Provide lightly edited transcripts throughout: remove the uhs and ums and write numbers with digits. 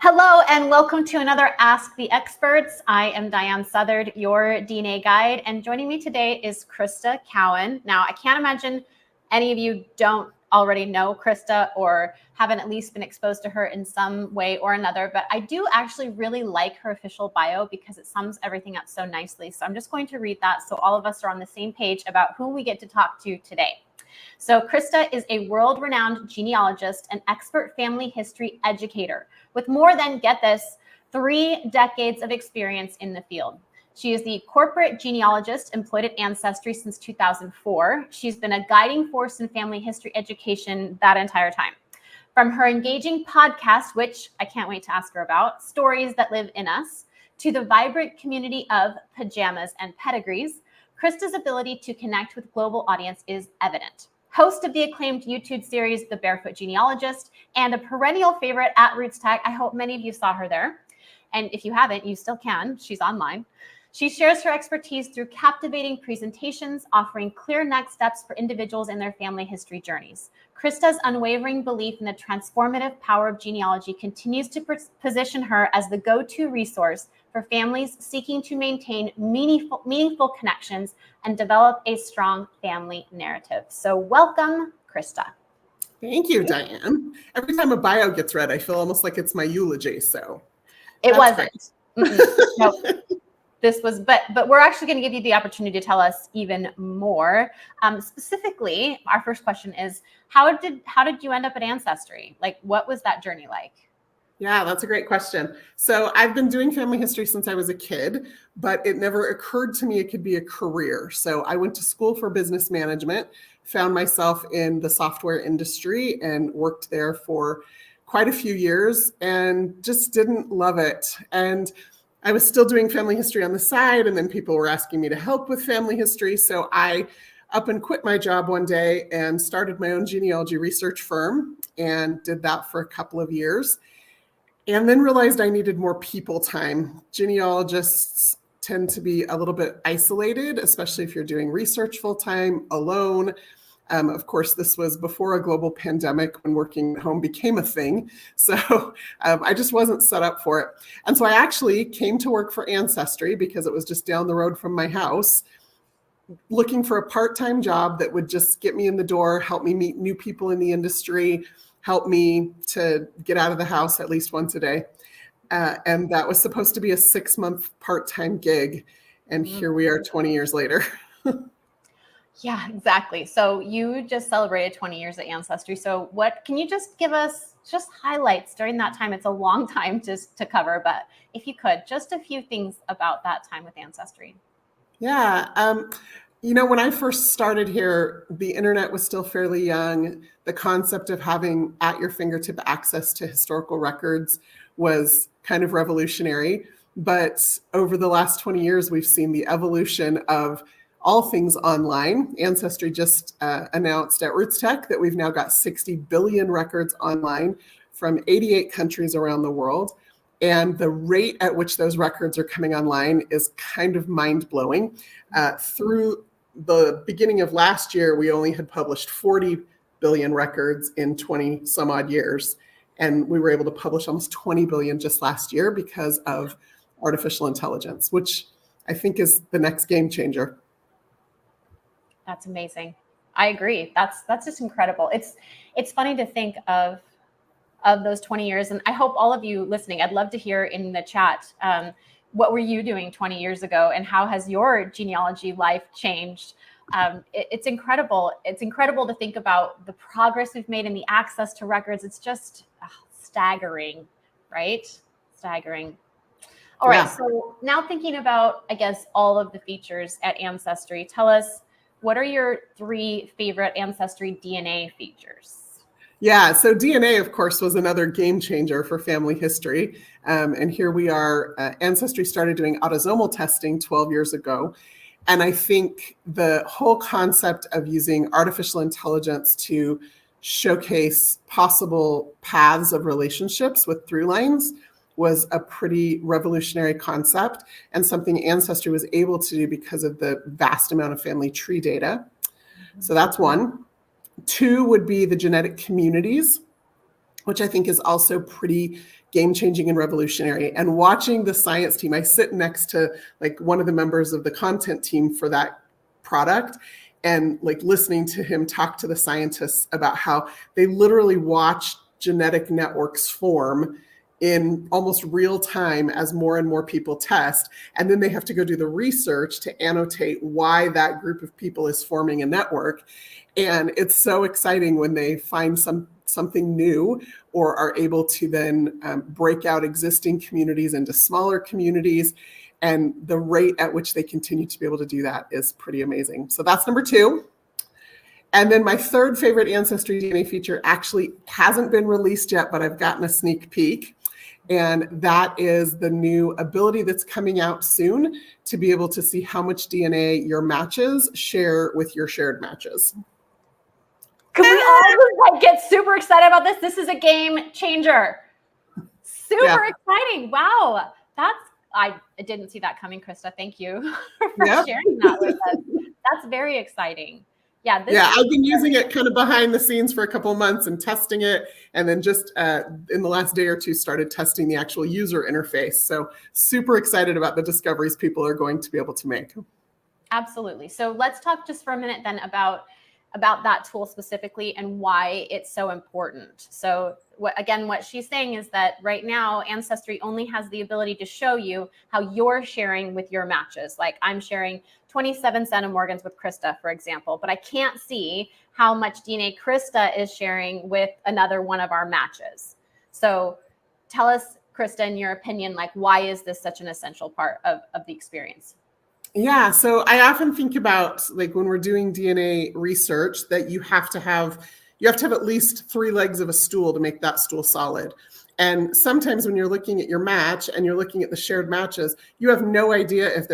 Hello and welcome to another Ask the Experts. I am Diane Southard, your DNA guide, and joining me today is Crista Cowan. Now, I can't imagine any of you don't already know Crista or haven't at least been exposed to her in some way or another, but I do actually really like her official bio because it sums everything up so nicely. So I'm just going to read that so all of us are on the same page about who we get to talk to today. So Crista is a world-renowned genealogist and expert family history educator with more than, get this, 3 decades of experience in the field. She is the corporate genealogist employed at Ancestry since 2004. She's been a guiding force in family history education that entire time. From her engaging podcast, which I can't wait to ask her about, Stories That Live in Us, to the vibrant community of Pajamas and Pedigrees, Crista's ability to connect with global audience is evident. Host of the acclaimed YouTube series, The Barefoot Genealogist, and a perennial favorite at Roots Tech. I hope many of you saw her there. And if you haven't, you still can. She's online. She shares her expertise through captivating presentations, offering clear next steps for individuals in their family history journeys. Crista's unwavering belief in the transformative power of genealogy continues to position her as the go-to resource for families seeking to maintain meaningful connections and develop a strong family narrative. So welcome, Crista. Thank you, Diane. Every time a bio gets read, I feel almost like it's my eulogy. So it wasn't. No, this was, but we're actually going to give you the opportunity to tell us even more. Specifically, our first question is, how did you end up at Ancestry? Like, what was that journey like? Yeah, that's a great question. So I've been doing family history since I was a kid, but it never occurred to me it could be a career. So I went to school for business management, found myself in the software industry and worked there for quite a few years and just didn't love it. And I was still doing family history on the side, and then people were asking me to help with family history. So I up and quit my job one day and started my own genealogy research firm and did that for a couple of years. And then realized I needed more people time. Genealogists tend to be a little bit isolated, especially if you're doing research full-time, alone. Of course, this was before a global pandemic when working at home became a thing. So I just wasn't set up for it. And so I actually came to work for Ancestry because it was just down the road from my house, looking for a part-time job that would just get me in the door, help me meet new people in the industry, help me to get out of the house at least once a day. And that was supposed to be a 6-month part-time gig. And here we are 20 years later. Yeah, exactly. So you just celebrated 20 years at Ancestry. So what can you just give us just highlights during that time? It's a long time to cover, but if you could, just a few things about that time with Ancestry. Yeah. When I first started here, the internet was still fairly young. The concept of having at your fingertip access to historical records was kind of revolutionary. But over the last 20 years, we've seen the evolution of all things online. Ancestry just announced at Roots Tech that we've now got 60 billion records online from 88 countries around the world. And the rate at which those records are coming online is kind of mind-blowing. Through the beginning of last year, we only had published 40 billion records in 20 some odd years. And we were able to publish almost 20 billion just last year because of artificial intelligence, which I think is the next game changer. That's amazing. I agree. That's just incredible. It's funny to think of those 20 years. And I hope all of you listening, I'd love to hear in the chat, what were you doing 20 years ago and how has your genealogy life changed? It's incredible. It's incredible to think about the progress we've made in the access to records. It's just staggering, right? Staggering. All right. So now thinking about, I guess, all of the features at Ancestry, tell us, what are your 3 favorite Ancestry DNA features? Yeah, so DNA, of course, was another game changer for family history. And here we are. Ancestry started doing autosomal testing 12 years ago. And I think the whole concept of using artificial intelligence to showcase possible paths of relationships with through lines was a pretty revolutionary concept and something Ancestry was able to do because of the vast amount of family tree data. So that's one. 2 would be the genetic communities. which I think is also pretty game-changing and revolutionary. And watching the science team, I sit next to like one of the members of the content team for that product, and like listening to him talk to the scientists about how they literally watch genetic networks form in almost real time as more and more people test. And then they have to go do the research to annotate why that group of people is forming a network. And it's so exciting when they find something new, or are able to then break out existing communities into smaller communities. And the rate at which they continue to be able to do that is pretty amazing. So that's number 2. And then my third favorite Ancestry DNA feature actually hasn't been released yet, but I've gotten a sneak peek. And that is the new ability that's coming out soon to be able to see how much DNA your matches share with your shared matches. Can we all like get super excited about this? This is a game changer. Super exciting. Wow. I didn't see that coming, Crista. Thank you for sharing that with us. That's very exciting. Yeah. I've been using it kind of behind the scenes for a couple of months and testing it. And then just in the last day or two, started testing the actual user interface. So super excited about the discoveries people are going to be able to make. Absolutely. So let's talk just for a minute then about that tool specifically and why it's so important. So what she's saying is that right now Ancestry only has the ability to show you how you're sharing with your matches. Like I'm sharing 27 centimorgans with Crista, for example, but I can't see how much DNA Crista is sharing with another one of our matches. So tell us, Crista, in your opinion, like why is this such an essential part of the experience? Yeah, so I often think about like when we're doing DNA research that you have to have at least 3 legs of a stool to make that stool solid. And sometimes when you're looking at your match and you're looking at the shared matches, you have no idea if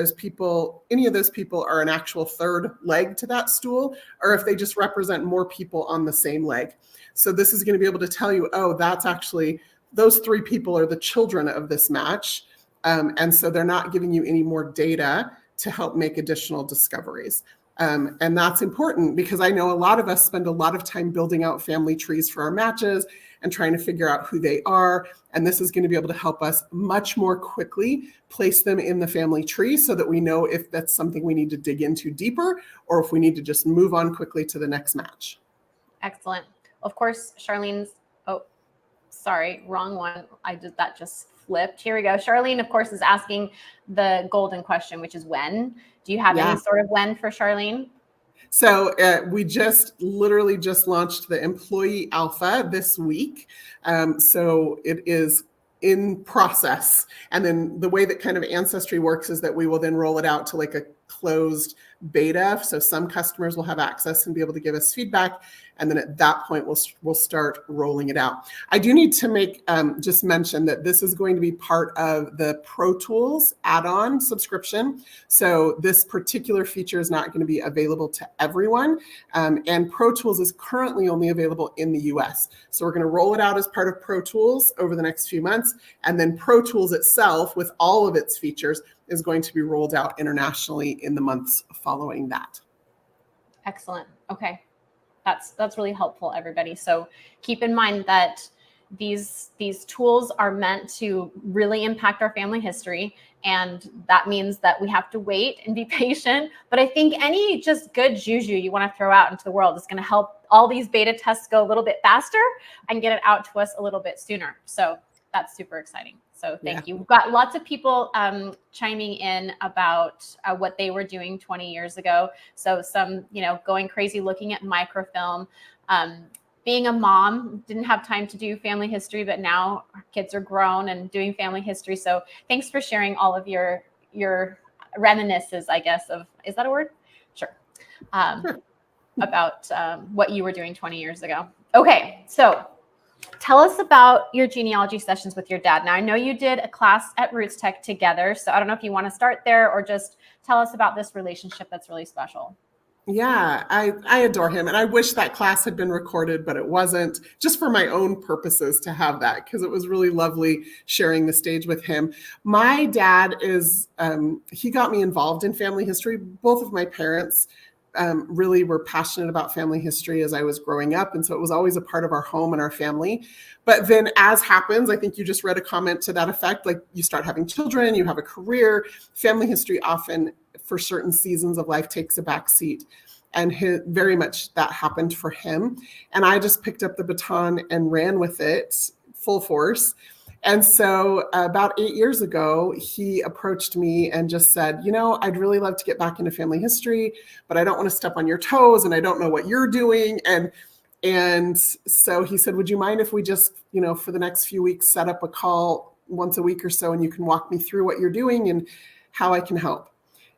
any of those people are an actual third leg to that stool, or if they just represent more people on the same leg. So this is going to be able to tell you, oh, that's actually, those 3 people are the children of this match. And so they're not giving you any more data to help make additional discoveries. And that's important because I know a lot of us spend a lot of time building out family trees for our matches and trying to figure out who they are. And this is going to be able to help us much more quickly place them in the family tree so that we know if that's something we need to dig into deeper or if we need to just move on quickly to the next match. Excellent. Of course, Charlene's, wrong one. That just flipped. Here we go. Charlene, of course, is asking the golden question, which is when. Do you have any sort of when for Charlene? So we literally just launched the employee alpha this week. So it is in process. And then the way that kind of Ancestry works is that we will then roll it out to like a closed beta. So some customers will have access and be able to give us feedback. And then at that point, we'll start rolling it out. I do need to just mention that this is going to be part of the Pro Tools add-on subscription. So this particular feature is not going to be available to everyone. And Pro Tools is currently only available in the US. So we're going to roll it out as part of Pro Tools over the next few months. And then Pro Tools itself, with all of its features, is going to be rolled out internationally in the months following that. Excellent. Okay. That's really helpful, everybody. So keep in mind that these tools are meant to really impact our family history. And that means that we have to wait and be patient. But I think any just good juju you want to throw out into the world is going to help all these beta tests go a little bit faster and get it out to us a little bit sooner. So that's super exciting. So thank you. We've got lots of people chiming in about what they were doing 20 years ago. So some, going crazy looking at microfilm. Being a mom, didn't have time to do family history, but now our kids are grown and doing family history. So thanks for sharing all of your reminiscences, I guess, is that a word? Sure. About what you were doing 20 years ago. Okay, so tell us about your genealogy sessions with your dad. Now, I know you did a class at Roots Tech together, so I don't know if you want to start there or just tell us about this relationship that's really special. Yeah, I adore him. And I wish that class had been recorded, but it wasn't, just for my own purposes to have that, because it was really lovely sharing the stage with him. My dad he got me involved in family history. Both of my parents really were passionate about family history as I was growing up. And so it was always a part of our home and our family. But then, as happens, I think you just read a comment to that effect, like you start having children, you have a career, family history often for certain seasons of life takes a back seat. And very much that happened for him. And I just picked up the baton and ran with it full force. And so about 8 years ago, he approached me and just said, I'd really love to get back into family history, but I don't want to step on your toes and I don't know what you're doing. And so he said, would you mind if we just, for the next few weeks, set up a call once a week or so, and you can walk me through what you're doing and how I can help.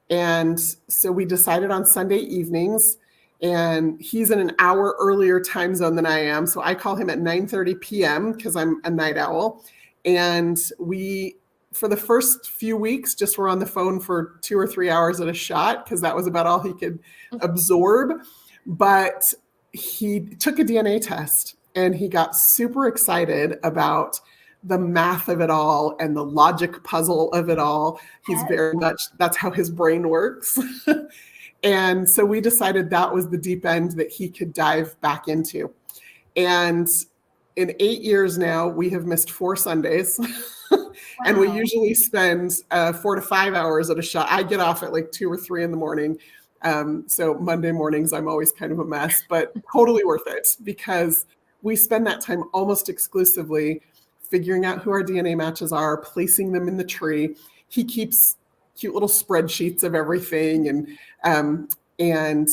And so we decided on Sunday evenings, and he's in an hour earlier time zone than I am. So I call him at 9:30 p.m. because I'm a night owl. And we, for the first few weeks, just were on the phone for 2 or 3 hours at a shot because that was about all he could absorb. But he took a DNA test and he got super excited about the math of it all and the logic puzzle of it all. He's very much, that's how his brain works. And so we decided that was the deep end that he could dive back into. And in 8 years now, we have missed 4 Sundays. And we usually spend 4 to 5 hours at a shot. I get off at like 2 or 3 in the morning. So Monday mornings, I'm always kind of a mess, but totally worth it because we spend that time almost exclusively figuring out who our DNA matches are, placing them in the tree. He keeps cute little spreadsheets of everything and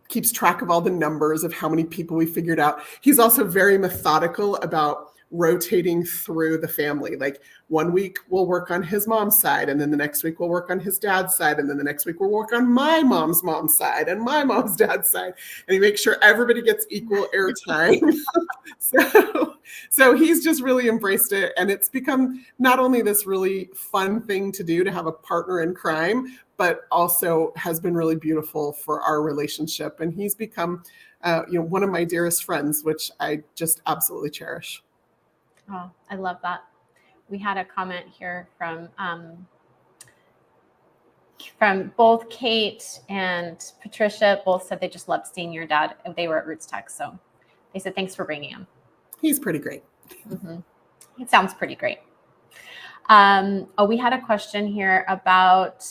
keeps track of all the numbers of how many people we figured out. He's also very methodical about rotating through the family. Like 1 week we'll work on his mom's side, and then the next week we'll work on his dad's side, and then the next week we'll work on my mom's side and my mom's dad's side. And he makes sure everybody gets equal airtime. So he's just really embraced it. And it's become not only this really fun thing to do to have a partner in crime, but also has been really beautiful for our relationship. And he's become one of my dearest friends, which I just absolutely cherish. Oh, I love that. We had a comment here from both Kate and Patricia. Both said they just loved seeing your dad. They were at Roots Tech, so they said thanks for bringing him. He's pretty great. Mm-hmm. He sounds pretty great. We had a question here about.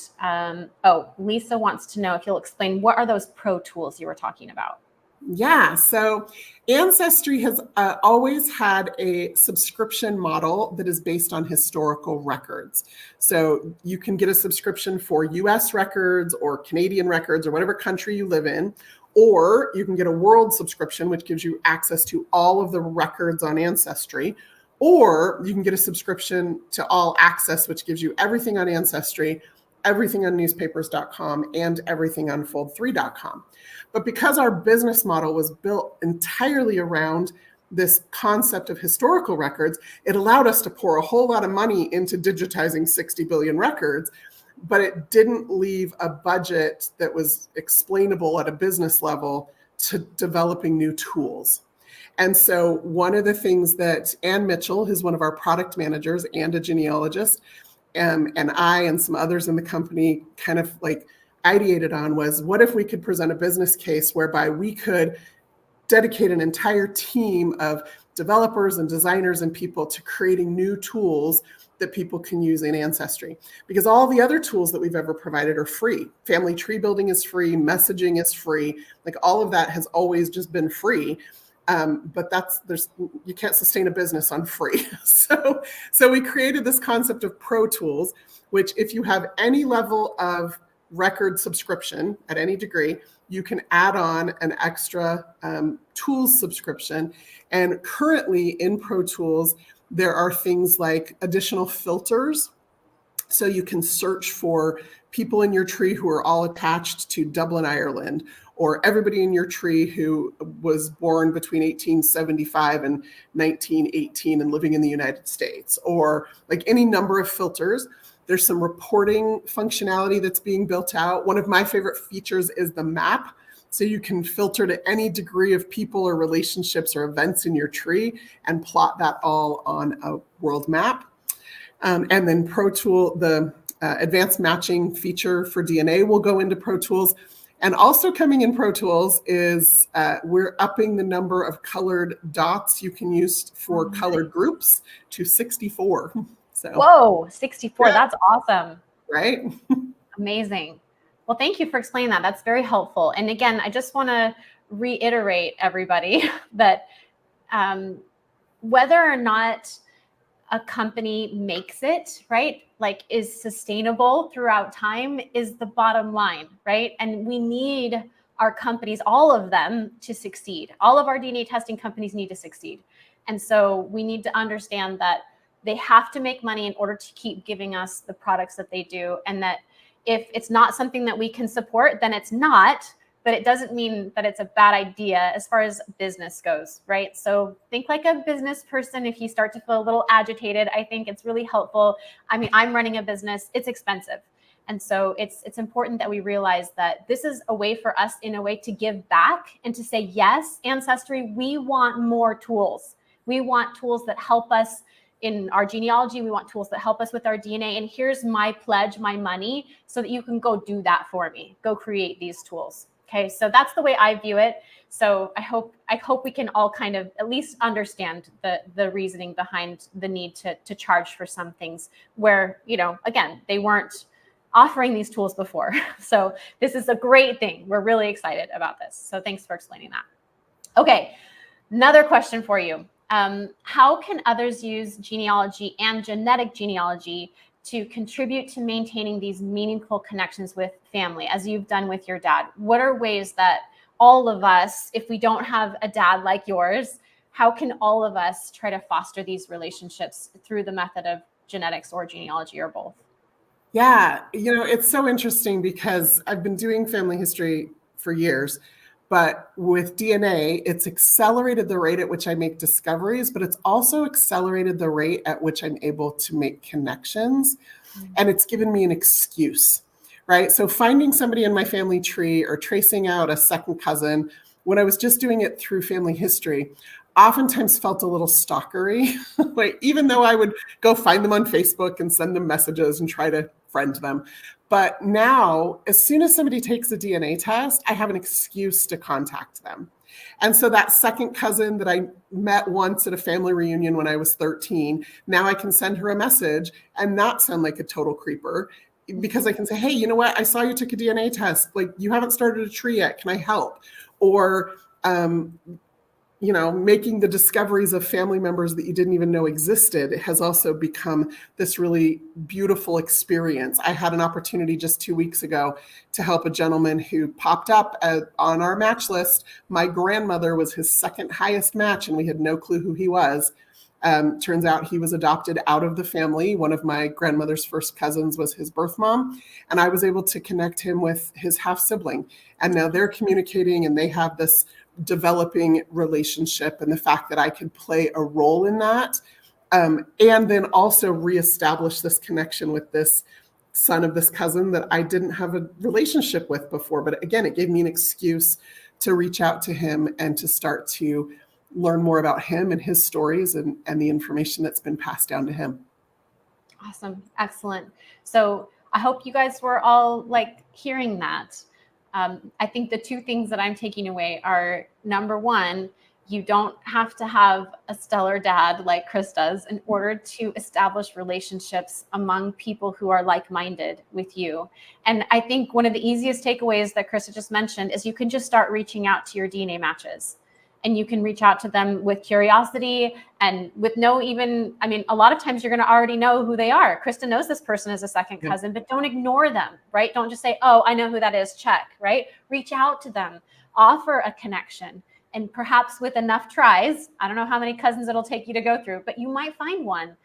Lisa wants to know if you'll explain what are those Pro Tools you were talking about. Yeah, so Ancestry has always had a subscription model that is based on historical records. So you can get a subscription for US records or Canadian records or whatever country you live in, or you can get a world subscription, which gives you access to all of the records on Ancestry, or you can get a subscription to All Access, which gives you everything on Ancestry, everything on newspapers.com, and everything on fold3.com. But because our business model was built entirely around this concept of historical records, it allowed us to pour a whole lot of money into digitizing 60 billion records, but it didn't leave a budget that was explainable at a business level to developing new tools. And so one of the things that Ann Mitchell, who's one of our product managers and a genealogist, and I and some others in the company kind of like ideated on was, what if we could present a business case whereby we could dedicate an entire team of developers and designers and people to creating new tools that people can use in Ancestry? Because all the other tools that we've ever provided are free. Family tree building is free, messaging is free, like all of that has always just been free. But you can't sustain a business on free. So we created this concept of Pro Tools, which if you have any level of record subscription at any degree, you can add on an extra tools subscription. And currently in Pro Tools, there are things like additional filters. So you can search for people in your tree who are all attached to Dublin, Ireland, or everybody in your tree who was born between 1875 and 1918 and living in the United States, or like any number of filters. There's some reporting functionality that's being built out. One of my favorite features is the map. So you can filter to any degree of people or relationships or events in your tree and plot that all on a world map. And then Pro Tool, the advanced matching feature for DNA will go into Pro Tools. And also coming in Pro Tools is we're upping the number of colored dots you can use for colored groups to 64. So, whoa, 64. Yeah. That's awesome. Right? Amazing. Well, thank you for explaining that. That's very helpful. And again, I just want to reiterate everybody that whether or not a company makes it, right, like is sustainable throughout time is the bottom line, right? And we need our companies, all of them, to succeed. All of our DNA testing companies need to succeed. And so we need to understand that they have to make money in order to keep giving us the products that they do. And that if it's not something that we can support, then it's not. But it doesn't mean that it's a bad idea as far as business goes, right? So think like a business person. If you start to feel a little agitated, I think it's really helpful. I mean, I'm running a business, it's expensive. And so it's important that we realize that this is a way for us in a way to give back and to say, yes, Ancestry, we want more tools. We want tools that help us in our genealogy. We want tools that help us with our DNA. And here's my pledge, my money, so that you can go do that for me. Go create these tools. Okay, so that's the way I view it. So I hope we can all kind of at least understand the reasoning behind the need to charge for some things where, you know, again, they weren't offering these tools before. So this is a great thing. We're really excited about this. So thanks for explaining that. Okay, another question for you. How can others use genealogy and genetic genealogy to contribute to maintaining these meaningful connections with family, as you've done with your dad? What are ways that all of us, if we don't have a dad like yours, how can all of us try to foster these relationships through the method of genetics or genealogy or both? Yeah, you know, it's so interesting because I've been doing family history for years, but with DNA, it's accelerated the rate at which I make discoveries, but it's also accelerated the rate at which I'm able to make connections. And it's given me an excuse, right? So finding somebody in my family tree or tracing out a second cousin, when I was just doing it through family history, oftentimes felt a little stalkery. Like, even though I would go find them on Facebook and send them messages and try to friend them. But now, as soon as somebody takes a DNA test, I have an excuse to contact them. And so that second cousin that I met once at a family reunion when I was 13, now I can send her a message and not sound like a total creeper, because I can say, hey, you know what? I saw you took a DNA test. Like, you haven't started a tree yet. Can I help? Or, you know, making the discoveries of family members that you didn't even know existed has also become this really beautiful experience. I had an opportunity just 2 weeks ago to help a gentleman who popped up on our match list. My grandmother was his second highest match, and we had no clue who he was. Turns out he was adopted out of the family. One of my grandmother's first cousins was his birth mom, and I was able to connect him with his half sibling. And now they're communicating, and they have this developing relationship, and the fact that I could play a role in that, and then also reestablish this connection with this son of this cousin that I didn't have a relationship with before. But again, it gave me an excuse to reach out to him and to start to learn more about him and his stories and the information that's been passed down to him. Awesome. Excellent. So I hope you guys were all like hearing that. I think the two things that I'm taking away are, number one, you don't have to have a stellar dad like Chris does in order to establish relationships among people who are like-minded with you. And I think one of the easiest takeaways that Krista just mentioned is you can just start reaching out to your DNA matches. And you can reach out to them with curiosity and with no even, I mean, a lot of times you're going to already know who they are. Krista knows this person is a second cousin, but don't ignore them, right? Don't just say, oh, I know who that is, check, right? Reach out to them, offer a connection. And perhaps with enough tries, I don't know how many cousins it'll take you to go through, but you might find one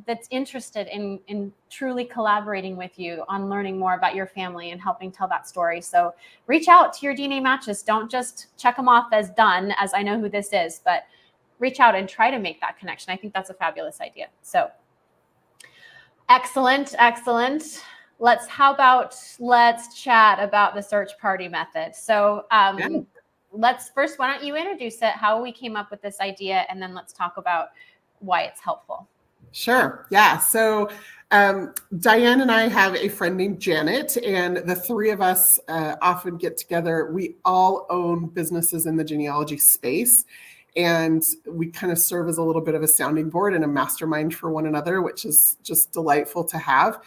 that's interested in truly collaborating with you on learning more about your family and helping tell that story. So reach out to your DNA matches. Don't just check them off as done, as I know who this is, but reach out and try to make that connection. I think that's a fabulous idea. So excellent, excellent. Let's chat about the search party method. So let's first, why don't you introduce it, how we came up with this idea, and then let's talk about why it's helpful. Sure. Yeah. So Diane and I have a friend named Janet, and the three of us often get together. We all own businesses in the genealogy space, and we kind of serve as a little bit of a sounding board and a mastermind for one another, which is just delightful to have.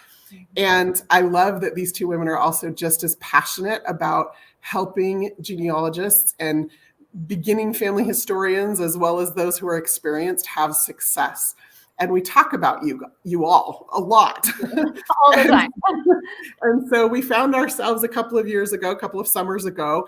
And I love that these two women are also just as passionate about helping genealogists and beginning family historians, as well as those who are experienced, have success. And we talk about you all a lot. All the time. And so we found ourselves a couple of summers ago,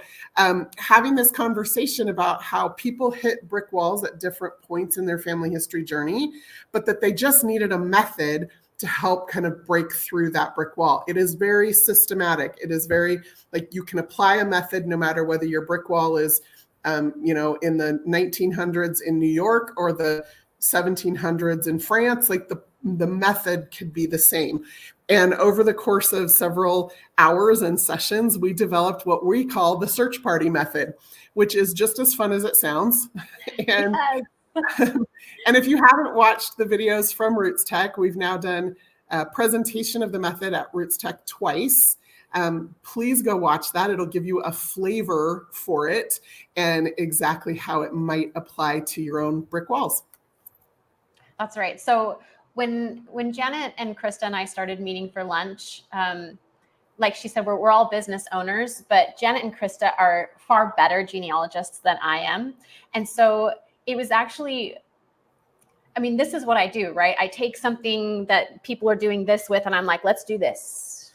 having this conversation about how people hit brick walls at different points in their family history journey, but that they just needed a method to help kind of break through that brick wall. It is very systematic. It is very, like, you can apply a method no matter whether your brick wall is, in the 1900s in New York or the 1700s in France. Like, the method could be the same. And over the course of several hours and sessions, we developed what we call the search party method, which is just as fun as it sounds. And, yes. And if you haven't watched the videos from Roots Tech, we've now done a presentation of the method at Roots Tech twice. Please go watch that. It'll give you a flavor for it and exactly how it might apply to your own brick walls. That's right. So when Janet and Crista and I started meeting for lunch, like she said, we're all business owners, but Janet and Crista are far better genealogists than I am. And so it was actually, I mean, this is what I do, right? I take something that people are doing this with, and I'm like, let's do this.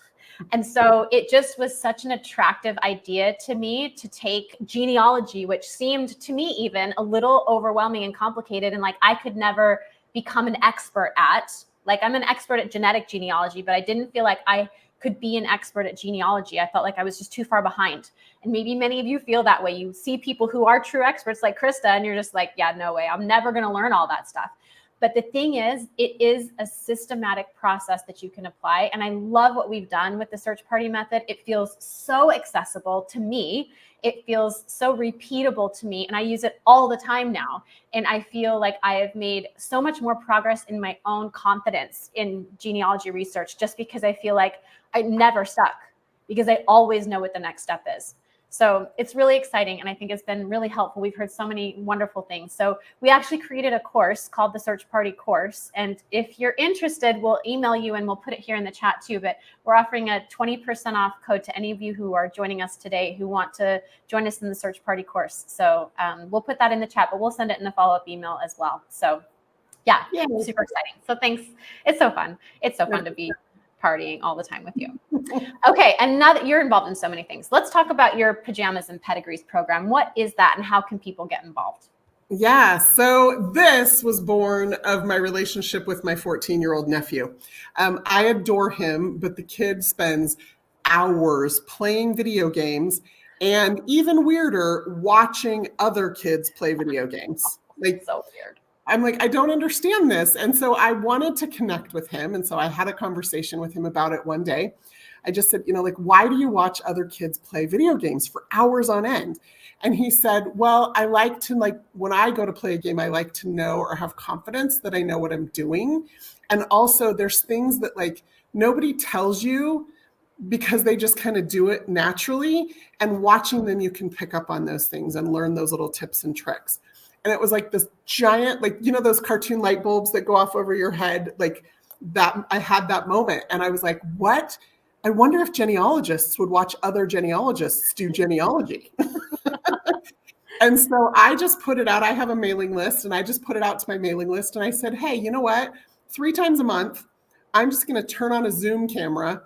And so it just was such an attractive idea to me to take genealogy, which seemed to me even a little overwhelming and complicated. And like, I could never become an expert at, like, I'm an expert at genetic genealogy, but I didn't feel like I could be an expert at genealogy. I felt like I was just too far behind. And maybe many of you feel that way. You see people who are true experts like Crista, and you're just like, yeah, no way. I'm never going to learn all that stuff. But the thing is, it is a systematic process that you can apply. And I love what we've done with the search party method. It feels so accessible to me. It feels so repeatable to me. And I use it all the time now. And I feel like I have made so much more progress in my own confidence in genealogy research, just because I feel like I never stuck, because I always know what the next step is. So it's really exciting. And I think it's been really helpful. We've heard so many wonderful things. So we actually created a course called the Search Party course. And if you're interested, we'll email you and we'll put it here in the chat too. But we're offering a 20% off code to any of you who are joining us today who want to join us in the Search Party course. So we'll put that in the chat, but we'll send it in the follow-up email as well. So yeah, super exciting. So thanks. It's so fun. It's so fun to be partying all the time with you. Okay, and now that you're involved in so many things, let's talk about your Pajamas and Pedigrees program. What is that, and how can people get involved? Yeah, so this was born of my relationship with my 14-year-old nephew. I adore him, but the kid spends hours playing video games, and even weirder, watching other kids play video games. Like, so weird. I'm like, I don't understand this. And so I wanted to connect with him. And so I had a conversation with him about it one day. I just said, like, why do you watch other kids play video games for hours on end? And he said, well, I like to, like, when I go to play a game, I like to know or have confidence that I know what I'm doing. And also there's things that, like, nobody tells you because they just kind of do it naturally. And watching them, you can pick up on those things and learn those little tips and tricks. And it was like this giant, like, those cartoon light bulbs that go off over your head, like that. I had that moment and I was like, what? I wonder if genealogists would watch other genealogists do genealogy. And so I just put it out. I have a mailing list, and I just put it out to my mailing list. And I said, hey, you know what? 3 times a month, I'm just going to turn on a Zoom camera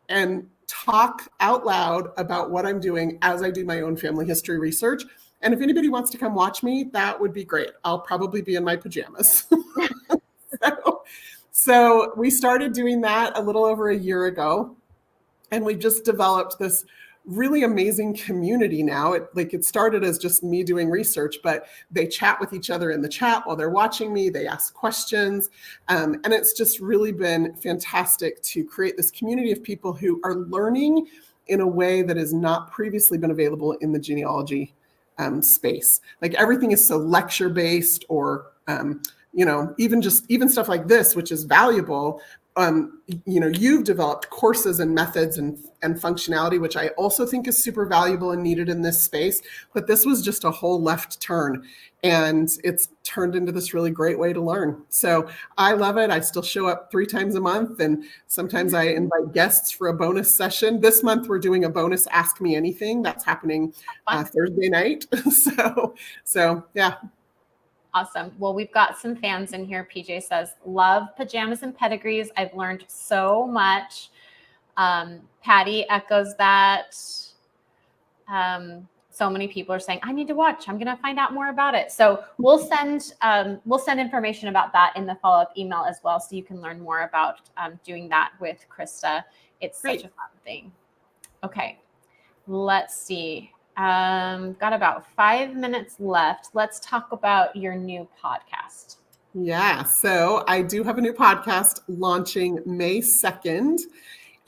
and talk out loud about what I'm doing as I do my own family history research. And if anybody wants to come watch me, that would be great. I'll probably be in my pajamas. So we started doing that a little over a year ago. And we just developed this really amazing community now. It started as just me doing research, but they chat with each other in the chat while they're watching me. They ask questions. And it's just really been fantastic to create this community of people who are learning in a way that has not previously been available in the genealogy space. Like, everything is so lecture based, or even stuff like this, which is valuable, you've developed courses and methods and functionality, which I also think is super valuable and needed in this space. But this was just a whole left turn, and it's turned into this really great way to learn. So I love it. I still show up 3 times a month, and sometimes I invite guests for a bonus session. This month we're doing a bonus Ask Me Anything. That's happening Thursday night. So yeah. Awesome. Well, we've got some fans in here. PJ says, love Pajamas and Pedigrees. I've learned so much. Patty echoes that. So many people are saying, I need to watch. I'm going to find out more about it. So we'll send information about that in the follow-up email as well, so you can learn more about doing that with Crista. It's such a fun thing. Okay, let's see. Got about 5 minutes left. Let's talk about your new podcast. Yeah, so I do have a new podcast launching May 2nd,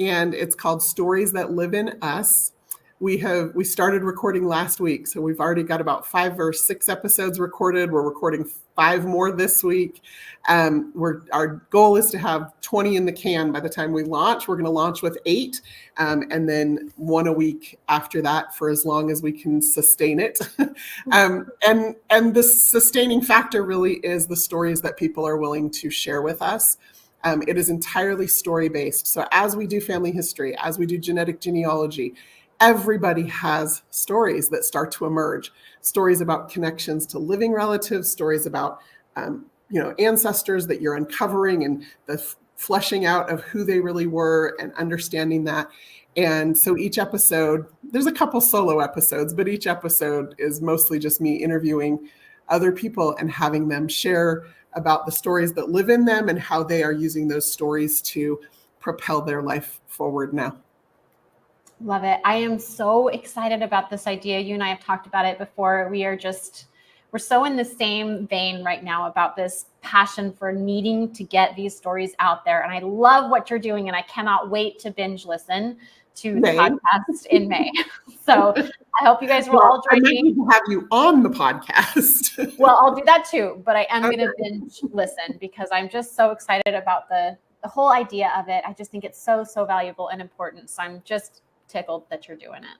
and it's called Stories That Live in Us. We started recording last week, so we've already got about 5 or 6 episodes recorded. We're recording 5 more this week. Our goal is to have 20 in the can by the time we launch. We're going to launch with 8, and then 1 a week after that for as long as we can sustain it. And the sustaining factor really is the stories that people are willing to share with us. It is entirely story-based. So as we do family history, as we do genetic genealogy, everybody has stories that start to emerge, stories about connections to living relatives, stories about ancestors that you're uncovering, and the fleshing out of who they really were and understanding that. And so each episode, there's a couple solo episodes, but each episode is mostly just me interviewing other people and having them share about the stories that live in them and how they are using those stories to propel their life forward now. Love it. I am so excited about this idea. You and I have talked about it before. We're so in the same vein right now about this passion for needing to get these stories out there. And I love what you're doing, and I cannot wait to binge listen to the podcast in May. So I hope you guys will all join me. I might have you on the podcast. Well, I'll do that too, but I am going to binge listen because I'm just so excited about the whole idea of it. I just think it's so, so valuable and important. So I'm just tickled that you're doing it.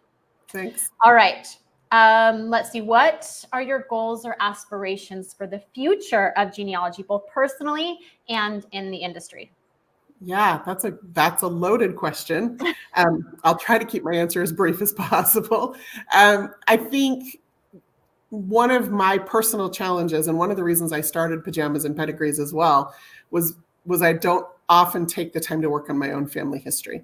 Thanks. All right. Let's see. What are your goals or aspirations for the future of genealogy, both personally and in the industry? Yeah, that's a loaded question. I'll try to keep my answer as brief as possible. I think one of my personal challenges, and one of the reasons I started Pajamas and Pedigrees as well, was I don't often take the time to work on my own family history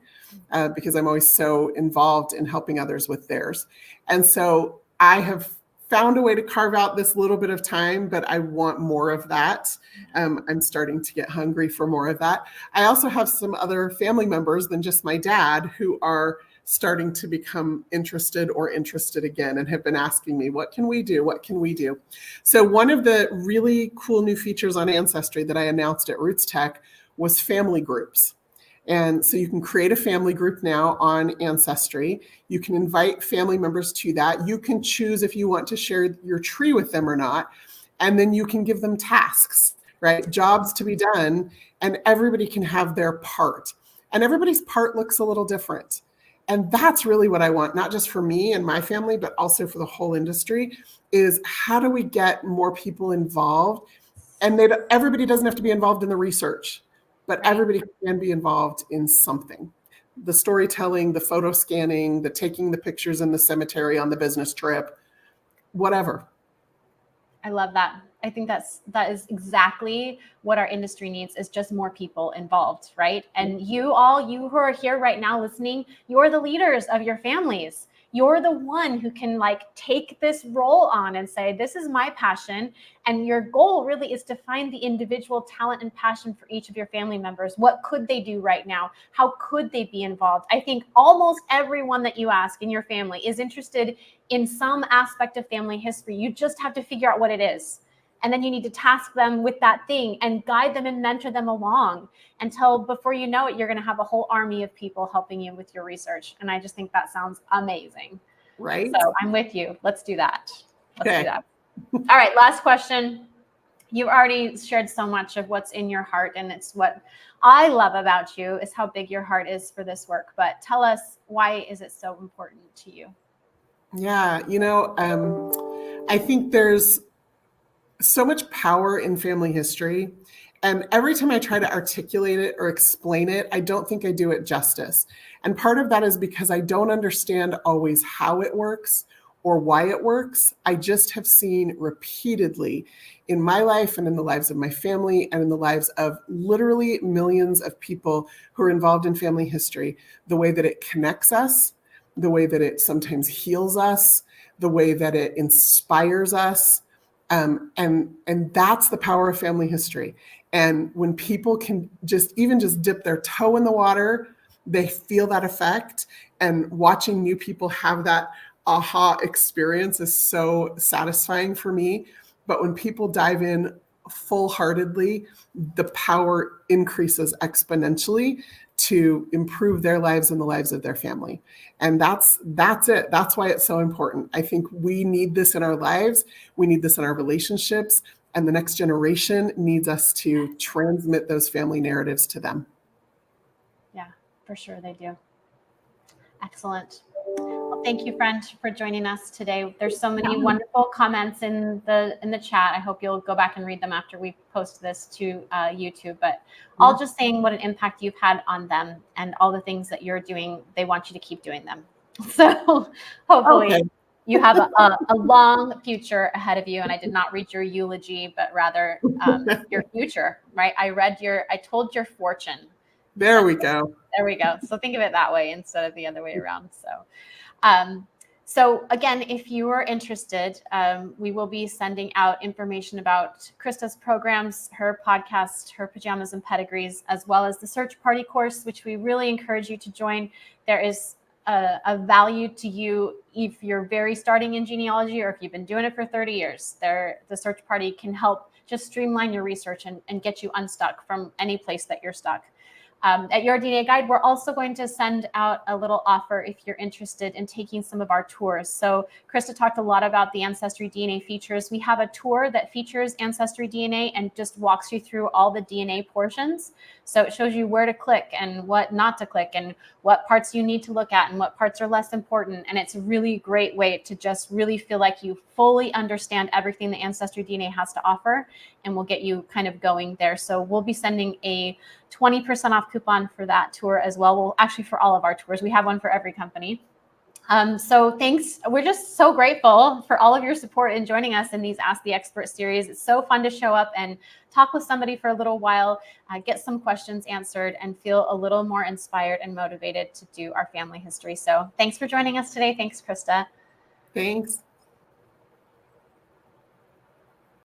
because I'm always so involved in helping others with theirs. And so I have found a way to carve out this little bit of time, but I want more of that. I'm starting to get hungry for more of that. I also have some other family members than just my dad who are starting to become interested again and have been asking me, what can we do? What can we do? So one of the really cool new features on Ancestry that I announced at Roots Tech was family groups. And so you can create a family group now on Ancestry. You can invite family members to that. You can choose if you want to share your tree with them or not. And then you can give them tasks, right? Jobs to be done, and everybody can have their part. And everybody's part looks a little different. And that's really what I want, not just for me and my family, but also for the whole industry, is how do we get more people involved? And everybody doesn't have to be involved in the research, but everybody can be involved in something. The storytelling, the photo scanning, the taking the pictures in the cemetery on the business trip, whatever. I love that. I think that is exactly what our industry needs, is just more people involved, right? And you who are here right now listening, you're the leaders of your families. You're the one who can take this role on and say, this is my passion. And your goal really is to find the individual talent and passion for each of your family members. What could they do right now? How could they be involved? I think almost everyone that you ask in your family is interested in some aspect of family history. You just have to figure out what it is. And then you need to task them with that thing and guide them and mentor them along until before you know it, you're going to have a whole army of people helping you with your research. And I just think that sounds amazing. Right. So I'm with you. Let's do that. Let's do that. All right. Last question. You already shared so much of what's in your heart, and it's what I love about you is how big your heart is for this work. But tell us, why is it so important to you? Yeah, I think there's so much power in family history. And every time I try to articulate it or explain it, I don't think I do it justice. And part of that is because I don't understand always how it works or why it works. I just have seen repeatedly in my life and in the lives of my family and in the lives of literally millions of people who are involved in family history, the way that it connects us, the way that it sometimes heals us, the way that it inspires us. And that's the power of family history. And when people can just dip their toe in the water, they feel that effect. And watching new people have that aha experience is so satisfying for me. But when people dive in full-heartedly, the power increases exponentially to improve their lives and the lives of their family. And that's it. That's why it's so important. I think we need this in our lives. We need this in our relationships. And the next generation needs us to transmit those family narratives to them. Yeah, for sure they do. Excellent. Well, thank you, friend, for joining us today. There's so many wonderful comments in the chat. I hope you'll go back and read them after we post this to YouTube. But all just saying what an impact you've had on them and all the things that you're doing. They want you to keep doing them. So hopefully you have a long future ahead of you. And I did not read your eulogy, but rather your future, right? I told your fortune. There we go. There we go. So think of it that way instead of the other way around. So again, if you are interested, we will be sending out information about Crista's programs, her podcast, her Pajamas and Pedigrees, as well as the Search Party course, which we really encourage you to join. There is a value to you if you're very starting in genealogy or if you've been doing it for 30 years. The Search Party can help just streamline your research and get you unstuck from any place that you're stuck. At Your DNA Guide, we're also going to send out a little offer if you're interested in taking some of our tours. So Crista talked a lot about the Ancestry DNA features. We have a tour that features Ancestry DNA and just walks you through all the DNA portions. So it shows you where to click and what not to click and what parts you need to look at and what parts are less important. And it's a really great way to just really feel like you fully understand everything the Ancestry DNA has to offer, and we'll get you kind of going there. So we'll be sending a 20% off coupon for that tour as well. Well, actually for all of our tours, we have one for every company. So thanks. We're just so grateful for all of your support in joining us in these Ask the Expert series. It's so fun to show up and talk with somebody for a little while, get some questions answered, and feel a little more inspired and motivated to do our family history. So thanks for joining us today. Thanks, Crista. Thanks.